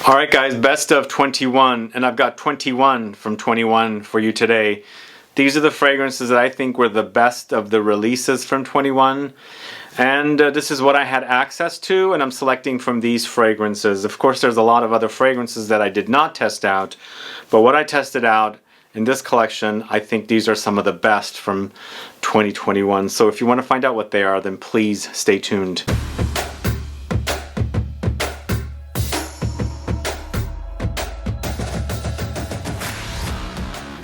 Alright guys, best of 21, and I've got 21 from 21 for you today. These are the fragrances that I think were the best of the releases from 21, and this is what I had access to, and I'm selecting from these fragrances. Of course there's a lot of other fragrances that I did not test out, but what I tested out in this collection, I think these are some of the best from 2021. So if you want to find out what they are, then please stay tuned.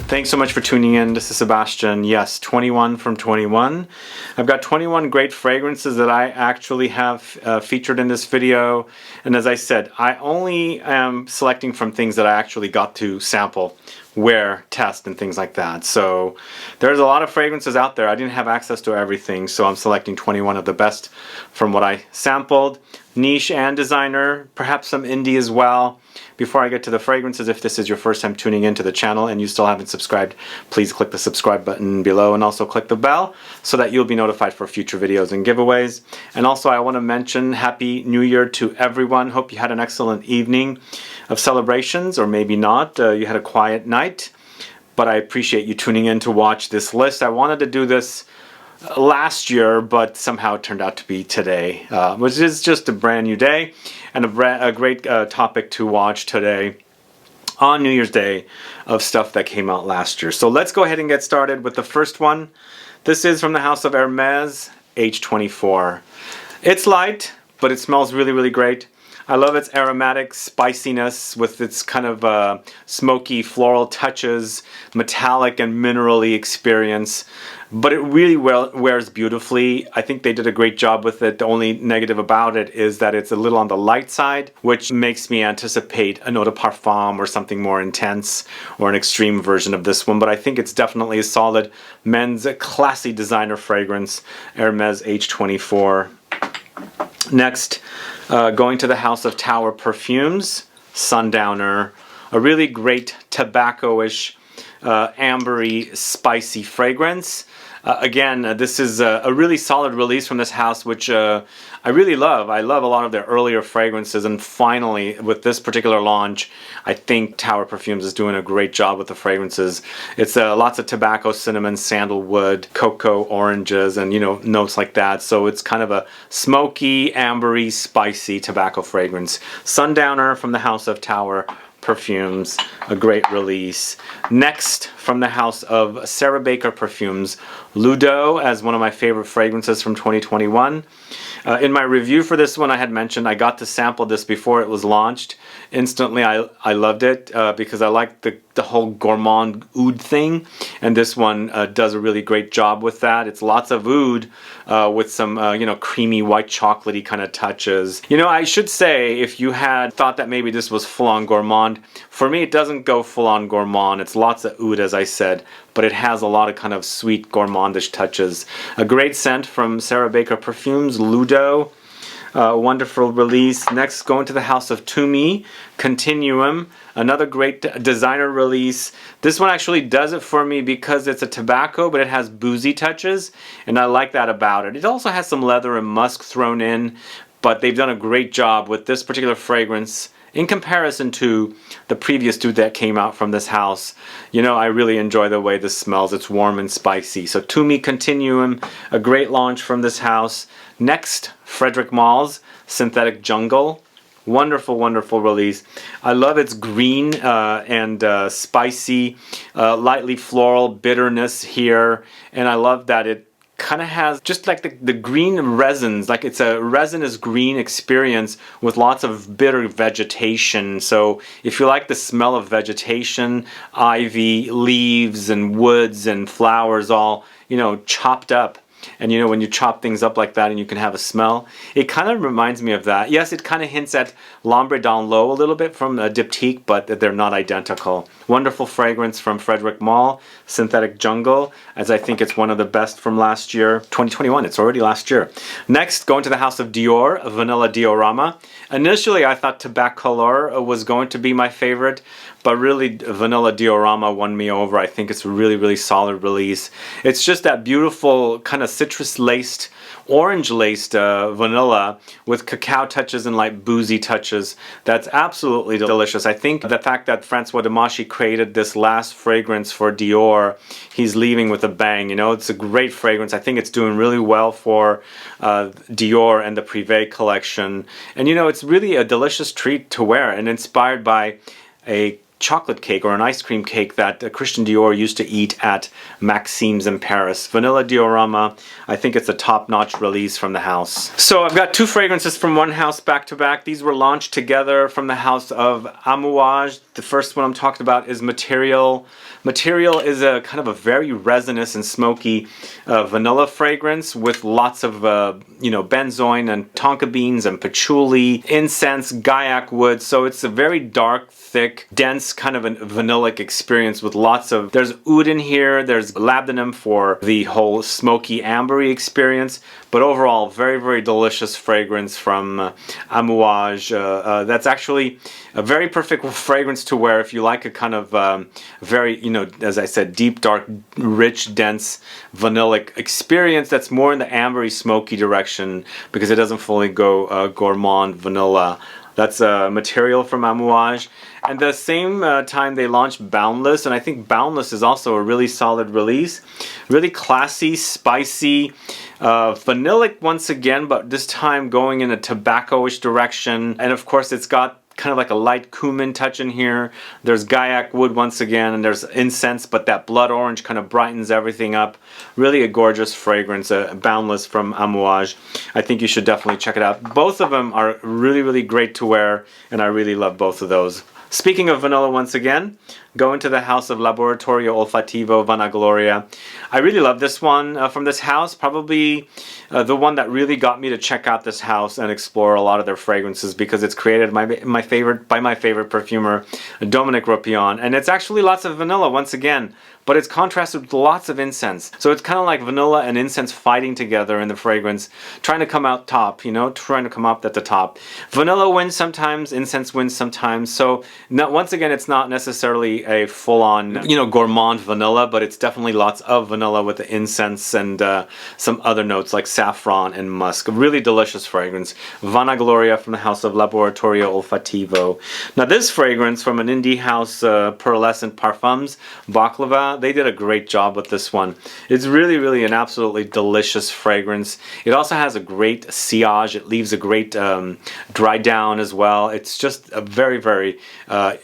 Thanks so much for tuning in. This is Sebastian. Yes, 21 from 21. I've got 21 great fragrances that I actually have featured in this video. And as I said, I only am selecting from things that I actually got to sample, wear, test, and things like that. So there's a lot of fragrances out there. I didn't have access to everything, so I'm selecting 21 of the best from what I sampled. Niche and designer, perhaps some indie as well. Before I get to the fragrances, if this is your first time tuning into the channel and you still haven't subscribed, please click the subscribe button below and also click the bell so that you'll be notified for future videos and giveaways. And also I want to mention Happy New Year to everyone. Hope you had an excellent evening of celebrations, or maybe not. You had a quiet night, but I appreciate you tuning in to watch this list. I wanted to do this last year, but somehow it turned out to be today, which is just a brand new day and a great topic to watch today on New Year's Day of stuff that came out last year. So let's go ahead and get started with the first one. This is from the house of Hermes, H24. It's light, but it smells really, really great. I love its aromatic spiciness with its kind of smoky floral touches, metallic and minerally experience, but it really wears beautifully. I think they did a great job with it. The only negative about it is that it's a little on the light side, which makes me anticipate an eau de parfum or something more intense, or an extreme version of this one, but I think it's definitely a solid men's classy designer fragrance, Hermes H24. Next, going to the house of Tower Perfumes, Sundowner, a really great tobacco-ish, ambery, spicy fragrance. Again, this is a really solid release from this house, which I really love. I love a lot of their earlier fragrances, and finally, with this particular launch, I think Tower Perfumes is doing a great job with the fragrances. It's lots of tobacco, cinnamon, sandalwood, cocoa, oranges, and notes like that. So it's kind of a smoky, ambery, spicy tobacco fragrance. Sundowner from the house of Tower Perfumes, a great release. Next, from the house of Sarah Baker Perfumes, LOUDO, as one of my favorite fragrances from 2021. In my review for this one, I had mentioned I got to sample this before it was launched. Instantly, I loved it because I like the whole gourmand oud thing, and this one does a really great job with that. It's lots of oud with some creamy white chocolatey kind of touches. I should say, if you had thought that maybe this was full-on gourmand, for me it doesn't go full-on gourmand. It's lots of oud, as I said, but it has a lot of kind of sweet gourmandish touches. A great scent from Sarah Baker Perfumes, LOUDO. Wonderful release. Next, going to the house of TUMI, CONTINUUM, another great designer release. This one actually does it for me because it's a tobacco, but it has boozy touches, and I like that about it. It also has some leather and musk thrown in, but they've done a great job with this particular fragrance in comparison to the previous two that came out from this house. I really enjoy the way this smells. It's warm and spicy. So TUMI CONTINUUM, a great launch from this house. Next, Frederic Malle's Synthetic Jungle. Wonderful, wonderful release. I love its green and spicy, lightly floral bitterness here. And I love that it kind of has just like the green resins, like it's a resinous green experience with lots of bitter vegetation. So if you like the smell of vegetation, ivy, leaves, and woods and flowers all, chopped up, and when you chop things up like that and you can have a smell, it kind of reminds me of that. Yes, it kind of hints at L'Ombre Down Low a little bit from a Diptyque, but they're not identical. Wonderful fragrance from Frederic Malle, Synthetic Jungle, as I think it's one of the best from last year. 2021, it's already last year. Next, going to the house of Dior, Vanilla Diorama. Initially, I thought Tabaccolor was going to be my favorite, but really Vanilla Diorama won me over. I think it's a really, really solid release. It's just that beautiful kind of citrus-laced, orange-laced vanilla with cacao touches and like boozy touches. That's absolutely delicious. I think the fact that Francois Demachy created this last fragrance for Dior, he's leaving with a bang. You know, it's a great fragrance. I think it's doing really well for Dior and the Privé collection. And you know, it's really a delicious treat to wear and inspired by a chocolate cake or an ice cream cake that Christian Dior used to eat at Maxime's in Paris. Vanilla Diorama, I think it's a top-notch release from the house. So I've got two fragrances from one house back to back. These were launched together from the house of AMOUAGE. The first one I'm talking about is Material. Material is a kind of a very resinous and smoky vanilla fragrance with lots of you know, benzoin and tonka beans and patchouli, incense, gaiac wood. So it's a very dark, thick, dense kind of a vanillic experience with lots of, there's oud in here, there's labdanum for the whole smoky ambery experience, but overall very, very delicious fragrance from AMOUAGE. That's actually a very perfect fragrance to wear if you like a kind of very, you know, as I said, deep, dark, rich, dense, vanillic experience that's more in the ambery, smoky direction because it doesn't fully go gourmand vanilla. That's a Material from AMOUAGE. And the same time they launched Boundless, and I think Boundless is also a really solid release. Really classy, spicy, vanillic once again, but this time going in a tobacco-ish direction. And of course it's got kind of like a light cumin touch in here. There's gaiac wood once again, and there's incense, but that blood orange kind of brightens everything up. Really a gorgeous fragrance, Boundless from AMOUAGE. I think you should definitely check it out. Both of them are really, really great to wear, and I really love both of those. Speaking of vanilla once again, go into the house of Laboratorio Olfativo Vanagloria. I really love this one from this house, probably the one that really got me to check out this house and explore a lot of their fragrances because it's created by my favorite perfumer, Dominique Ropion, and it's actually lots of vanilla once again, but it's contrasted with lots of incense. So it's kind of like vanilla and incense fighting together in the fragrance, trying to come out top, you know, trying to come up at the top. Vanilla wins sometimes, incense wins sometimes. So once again, it's not necessarily a full-on, you know, gourmand vanilla, but it's definitely lots of vanilla with the incense and some other notes like saffron and musk. A really delicious fragrance. Vanagloria from the house of Laboratorio Olfativo. Now this fragrance from an indie house, Pearlescent Parfums, Baklava, they did a great job with this one. It's really, really an absolutely delicious fragrance. It also has a great sillage. It leaves a great dry down as well. It's just a very, very,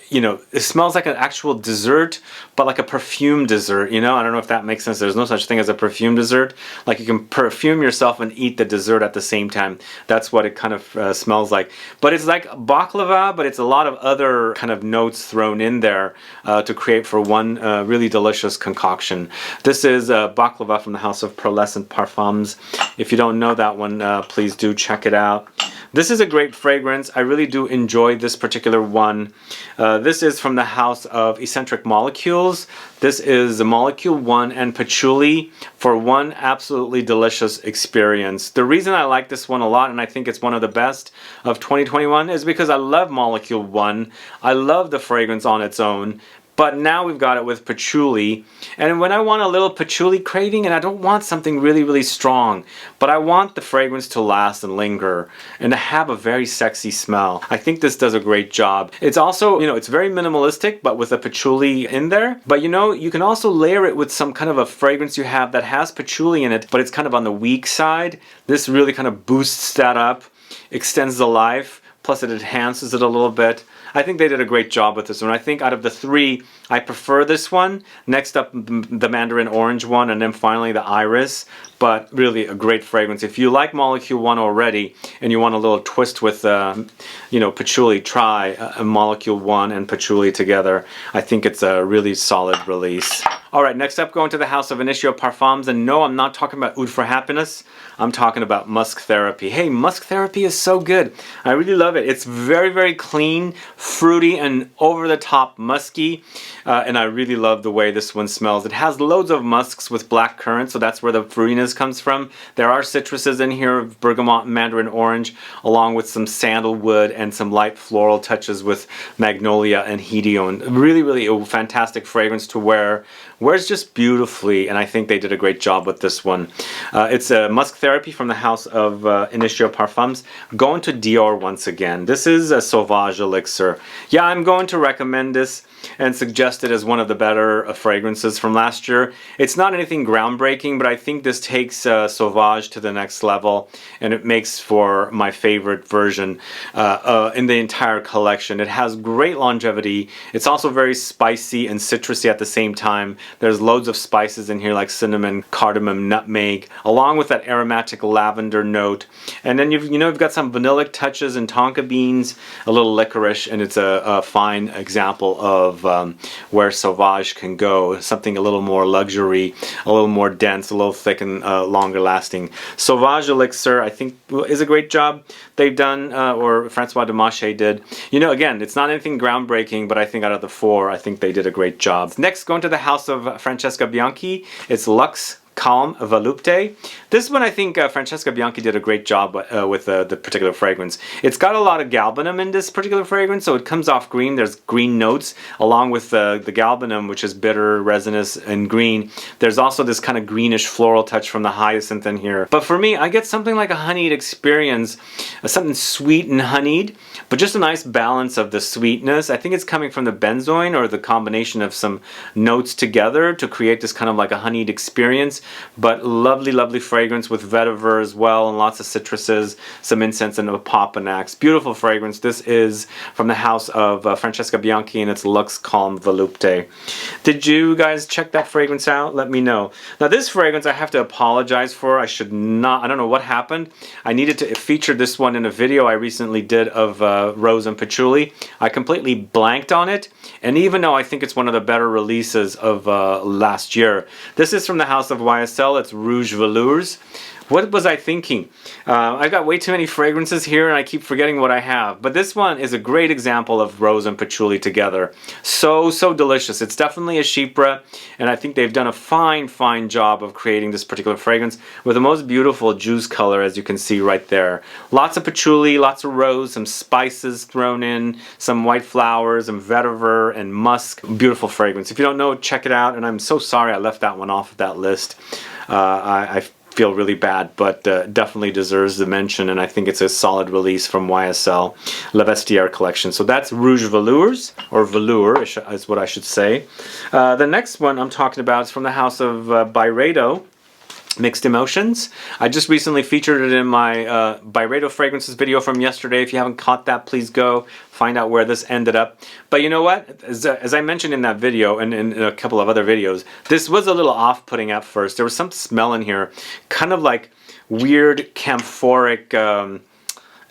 you know, it smells like an actual dessert, but like a perfume dessert, you know? I don't know if that makes sense. There's no such thing as a perfume dessert. Like you can perfume yourself and eat the dessert at the same time. That's what it kind of smells like. But it's like baklava, but it's a lot of other kind of notes thrown in there to create for one really delicious concoction. This is baklava from the house of Pearlescent Parfums. If you don't know that one, please do check it out. This is a great fragrance. I really do enjoy this particular one. This is from the house of Eccentric Molecules. This is Molecule 1 and Patchouli for one absolutely delicious experience. The reason I like this one a lot, and I think it's one of the best of 2021, is because I love Molecule 1. I love the fragrance on its own. But now we've got it with patchouli, and when I want a little patchouli craving, and I don't want something really, really strong, but I want the fragrance to last and linger and to have a very sexy smell, I think this does a great job. It's also, you know, it's very minimalistic, but with a patchouli in there. But you know, you can also layer it with some kind of a fragrance you have that has patchouli in it, but it's kind of on the weak side. This really kind of boosts that up, extends the life, plus it enhances it a little bit. I think they did a great job with this one. I think out of the three, I prefer this one. Next up, the Mandarin Orange one, and then finally the Iris. But really a great fragrance. If you like Molecule 1 already, and you want a little twist with, you know, patchouli, try Molecule 1 and patchouli together. I think it's a really solid release. All right, next up, going to the house of Initio Parfums, and no, I'm not talking about Oud for Happiness. I'm talking about Musk Therapy. Hey, Musk Therapy is so good. I really love it. It's very, very clean, fruity, and over-the-top musky, and I really love the way this one smells. It has loads of musks with black currant, so that's where the fruitiness comes from. There are citruses in here, bergamot and mandarin orange, along with some sandalwood and some light floral touches with magnolia and hedione. Really, really a fantastic fragrance to wear. Wears just beautifully, and I think they did a great job with this one. It's a Musk Therapy from the house of Initio Parfums. Going to Dior once again. This is a Sauvage Elixir. Yeah, I'm going to recommend this and suggest it as one of the better fragrances from last year. It's not anything groundbreaking, but I think this takes Sauvage to the next level, and it makes for my favorite version in the entire collection. It has great longevity. It's also very spicy and citrusy at the same time. There's loads of spices in here like cinnamon, cardamom, nutmeg, along with that aromatic lavender note. And then you've got some vanillic touches and tonka beans, a little licorice, and it's a fine example of where Sauvage can go. Something a little more luxury, a little more dense, a little thick, and longer lasting. Sauvage Elixir, I think, is a great job they've done, or Francois Demachet did. Again, it's not anything groundbreaking, but I think out of the four, I think they did a great job. Next, going to the house of Francesca Bianchi, it's Luxe Calm Volupte. This one, I think Francesca Bianchi did a great job with the particular fragrance. It's got a lot of galbanum in this particular fragrance, so it comes off green. There's green notes, along with the galbanum, which is bitter, resinous, and green. There's also this kind of greenish floral touch from the hyacinth in here. But for me, I get something like a honeyed experience, something sweet and honeyed, but just a nice balance of the sweetness. I think it's coming from the benzoin, or the combination of some notes together to create this kind of like a honeyed experience. But lovely, lovely fragrance with vetiver as well, and lots of citruses, some incense, and a popanax. Beautiful fragrance. This is from the house of Francesca Bianchi, and it's Luxe Calm Volupte. Did you guys check that fragrance out? Let me know. Now this fragrance I have to apologize for. I should not, I don't know what happened. I needed to feature this one in a video I recently did of Rose and Patchouli. I completely blanked on it, and even though I think it's one of the better releases of last year. This is from the house of YSL. It's Rouge Velours. What was I thinking? I've got way too many fragrances here, and I keep forgetting what I have. But this one is a great example of Rose and Patchouli together. So delicious. It's definitely a Chypre, and I think they've done a fine job of creating this particular fragrance with the most beautiful juice color, as you can see right there. Lots of patchouli, lots of rose, some spices thrown in, some white flowers, and vetiver, and musk. Beautiful fragrance. If you don't know, check it out, and I'm so sorry I left that one off of that list. I feel really bad, but definitely deserves the mention, and I think it's a solid release from YSL Le Vestiaire collection. So that's Rouge Velours, or Velour is what I should say. The next one I'm talking about is from the house of Byredo, Mixed Emotions. I just recently featured it in my Byredo fragrances video from yesterday. If you haven't caught that, please go find out where this ended up. But you know what? As I mentioned in that video and in a couple of other videos, this was a little off-putting at first. There was some smell in here, kind of like weird camphoric,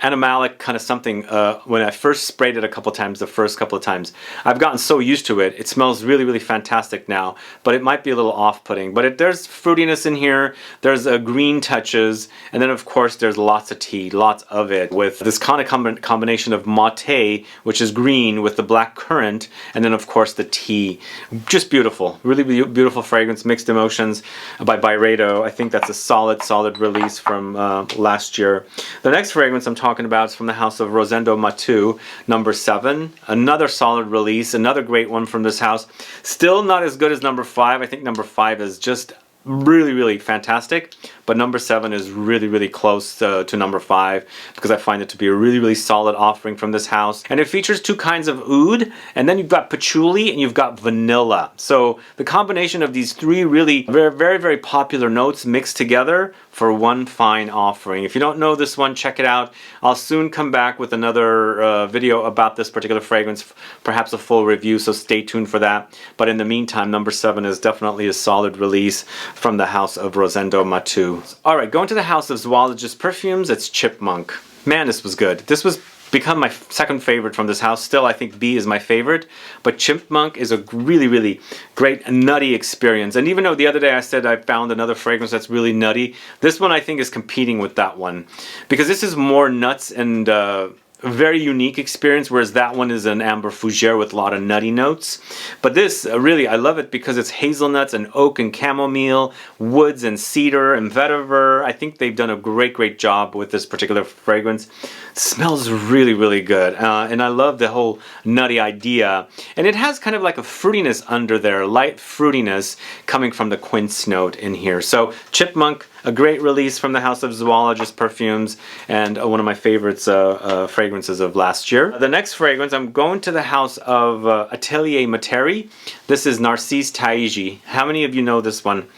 animalic kind of something when I first sprayed it a couple times, the first couple of times. I've gotten so used to it. It smells really fantastic now, but it might be a little off-putting. But there's fruitiness in here, there's green touches, and then of course there's lots of tea, lots of it, with this kind of combination of mate, which is green, with the black currant, and then of course the tea. Just beautiful, really beautiful fragrance, Mixed Emotions by Byredo. I think that's a solid release from last year. The next fragrance I'm talking about is from the house of Rosendo Matu, number 7. Another solid release, another great one from this house. Still not as good as number 5. I think number 5 is just really fantastic, but number 7 is really close to number 5, because I find it to be a really solid offering from this house. And it features two kinds of oud, and then you've got patchouli and you've got vanilla. So the combination of these three really very popular notes mixed together for one fine offering. If you don't know this one, check it out. I'll soon come back with another video about this particular fragrance, perhaps a full review, so stay tuned for that. But in the meantime, number 7 is definitely a solid release from the house of Rosendo Matu. Alright, going to the house of Zoologist Perfumes, it's Chipmunk. Man, this was good. This was become my second favorite from this house. Still, I think B is my favorite, but Chipmunk is a really, really great nutty experience. And even though the other day I said I found another fragrance that's really nutty, this one I think is competing with that one, because this is more nuts and a very unique experience, whereas that one is an amber fougere with a lot of nutty notes. But this, really, I love it because it's hazelnuts and oak and chamomile, woods and cedar and vetiver. I think they've done a great job with this particular fragrance. It smells really, really good. And I love the whole nutty idea. And it has kind of like a fruitiness under there, light fruitiness coming from the quince note in here. So Chipmunk, a great release from the House of Zoologist Perfumes, and one of my favorites fragrances of last year. The next fragrance, I'm going to the house of Atelier Materi. This is Narcisse Taiji. How many of you know this one?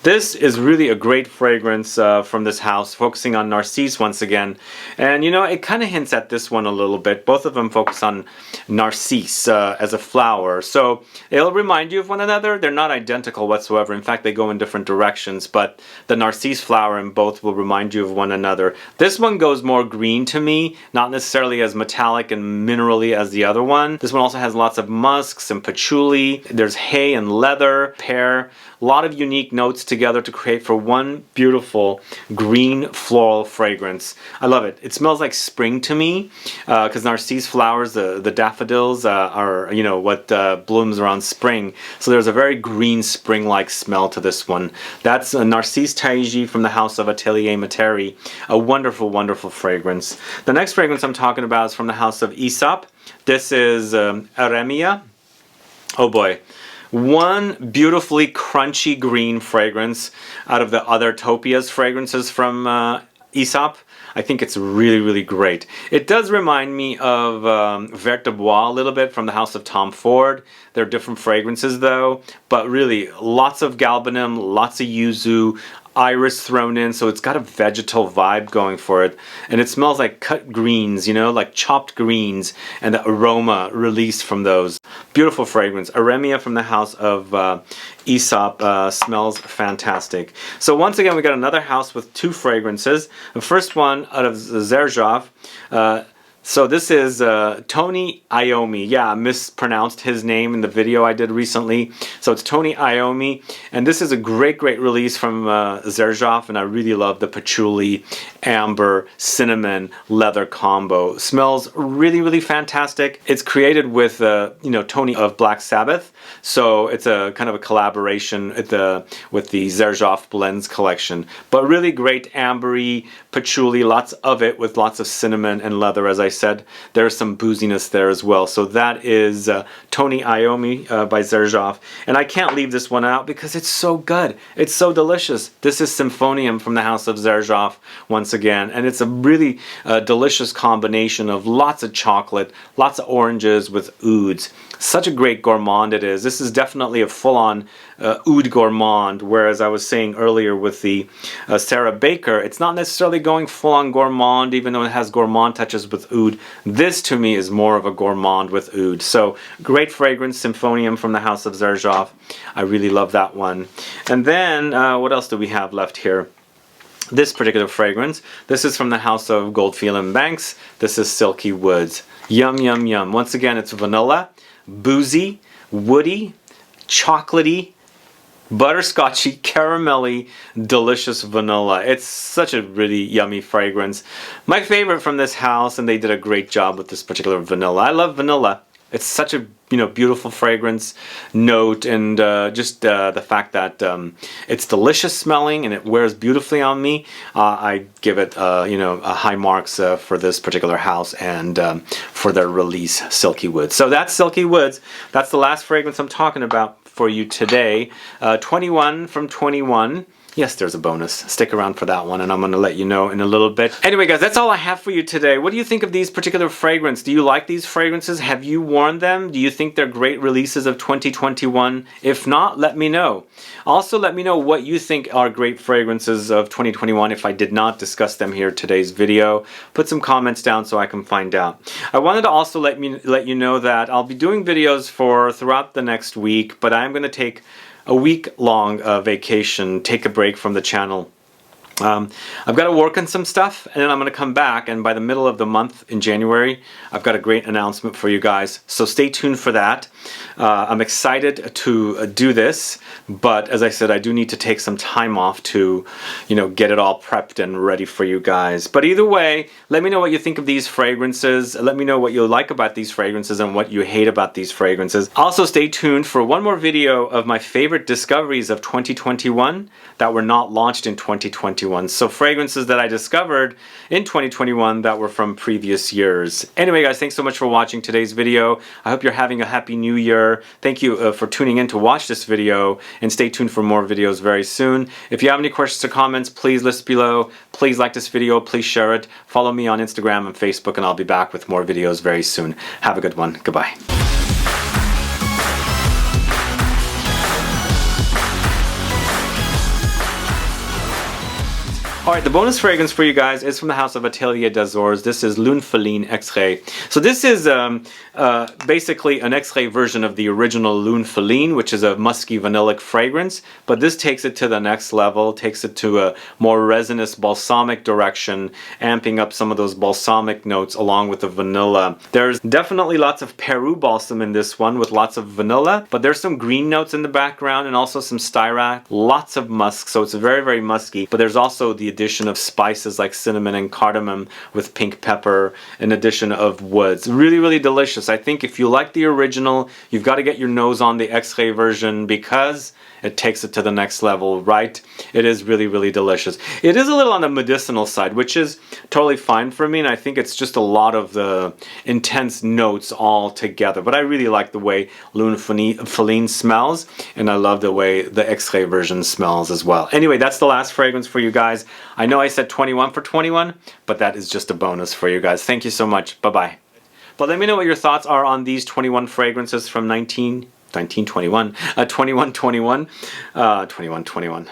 This is really a great fragrance from this house, focusing on Narcisse once again. And you know, it kind of hints at this one a little bit. Both of them focus on Narcisse as a flower. So it'll remind you of one another. They're not identical whatsoever. In fact, they go in different directions. But the Narcisse flower in both will remind you of one another. This one goes more green to me, not necessarily as metallic and minerally as the other one. This one also has lots of musks and patchouli. There's hay and leather, pear. A lot of unique notes together to create for one beautiful green floral fragrance. I love it. It smells like spring to me, because Narcisse flowers, the daffodils, are, you know, what blooms around spring. So there's a very green spring-like smell to this one. That's Narcisse Taiji from the House of Atelier Materi. A wonderful, wonderful fragrance. The next fragrance I'm talking about is from the House of Aesop. This is Aremia. Oh boy. One beautifully crunchy green fragrance out of the other Topia's fragrances from Aesop. I think it's really, really great. It does remind me of Vert de Bois a little bit from the House of Tom Ford. They're different fragrances though, but really lots of galbanum, lots of yuzu, iris thrown in, so it's got a vegetal vibe going for it, and it smells like cut greens, you know, like chopped greens, and the aroma released from those. Beautiful fragrance. Aremia from the House of Aesop smells fantastic. So once again, we got another house with two fragrances. The first one out of Xerjoff. So this is Tony Iommi. Yeah, I mispronounced his name in the video I did recently. So it's Tony Iommi, and this is a great release from Xerjoff, and I really love the patchouli, amber, cinnamon, leather combo. Smells really, really fantastic. It's created with you know, Tony of Black Sabbath, so it's a kind of a collaboration with the Xerjoff Blends collection. But really great ambery, patchouli, lots of it with lots of cinnamon and leather, as I said. There's some booziness there as well. So that is Tony Iommi by Xerjoff. And I can't leave this one out because it's so good. It's so delicious. This is Symphonium from the House of Xerjoff once again. And it's a really delicious combination of lots of chocolate, lots of oranges with ouds. Such a great gourmand it is. This is definitely a full-on oud gourmand, whereas I was saying earlier with the Sarah Baker, it's not necessarily going full-on gourmand, even though it has gourmand touches with oud. This to me is more of a gourmand with oud. So great fragrance, Symphonium from the House of Xerjoff. I really love that one. And then what else do we have left here? This particular fragrance, this is from the House of Goldfield and Banks. This is Silky Woods. Yum, yum, yum. Once again, it's vanilla, boozy, woody, chocolatey, butterscotchy, caramelly, delicious vanilla. It's such a really yummy fragrance. My favorite from this house, and they did a great job with this particular vanilla. I love vanilla. It's such a, you know, beautiful fragrance note, and just the fact that it's delicious smelling and it wears beautifully on me. I give it you know, high marks for this particular house and for their release, Silky Woods. So that's Silky Woods. That's the last fragrance I'm talking about for you today. 21 from 21. Yes, there's a bonus. Stick around for that one, and I'm going to let you know in a little bit. Anyway, guys, that's all I have for you today. What do you think of these particular fragrances? Do you like these fragrances? Have you worn them? Do you think they're great releases of 2021? If not, let me know. Also, let me know what you think are great fragrances of 2021 if I did not discuss them here in today's video. Put some comments down so I can find out. I wanted to also let you know that I'll be doing videos throughout the next week, but I'm going to take a week-long vacation, take a break from the channel. I've got to work on some stuff, and then I'm going to come back, and by the middle of the month in January, I've got a great announcement for you guys, so stay tuned for that. I'm excited to do this, but as I said, I do need to take some time off to, you know, get it all prepped and ready for you guys. But either way, let me know what you think of these fragrances. Let me know what you like about these fragrances and what you hate about these fragrances. Also, stay tuned for one more video of my favorite discoveries of 2021 that were not launched in 2021. So fragrances that I discovered in 2021 that were from previous years. Anyway guys, thanks so much for watching today's video. I hope you're having a happy new year. Thank you for tuning in to watch this video, and stay tuned for more videos very soon. If you have any questions or comments, please list below. Please like this video, please share it. Follow me on Instagram and Facebook, and I'll be back with more videos very soon. Have a good one. Goodbye. Alright, the bonus fragrance for you guys is from the house of Atelier d'Azores. This is Lune Feline X-Ray. So this is basically an X-Ray version of the original Lune Feline, which is a musky vanillic fragrance, but this takes it to the next level, takes it to a more resinous balsamic direction, amping up some of those balsamic notes along with the vanilla. There's definitely lots of Peru balsam in this one with lots of vanilla, but there's some green notes in the background and also some styrac, lots of musk, so it's very, very musky, but there's also the addition of spices like cinnamon and cardamom with pink pepper, an addition of woods. Really, really delicious. I think if you like the original, you've got to get your nose on the X-Ray version because it takes it to the next level, right? It is really, really delicious. It is a little on the medicinal side, which is totally fine for me, and I think it's just a lot of the intense notes all together. But I really like the way Lune Feline smells, and I love the way the X-Ray version smells as well. Anyway, that's the last fragrance for you guys. I know I said 21 for 21, but that is just a bonus for you guys. Thank you so much. Bye-bye. But let me know what your thoughts are on these 21 fragrances from 2121.